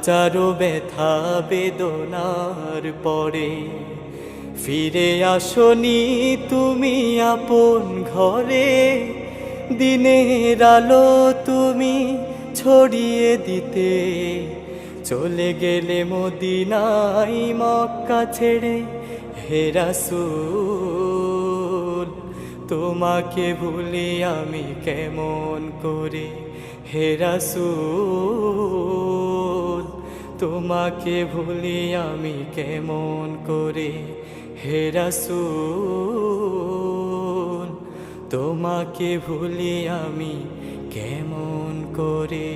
হাজারো ব্যথা বেদনার পরে ফিরে আসনি তুমি আপন ঘরে। দিনের আলো তুমি ছড়িয়ে দিতে চলে গেলে মদিনায় মক্কা ছেড়ে। হে রাসূল তোমাকে ভুলি আমি কেমন করে। হে রাসূল তোমাকে ভুলি আমি কেমন করে। হে রাসূল তোমাকে ভুলি আমি কেমন করে।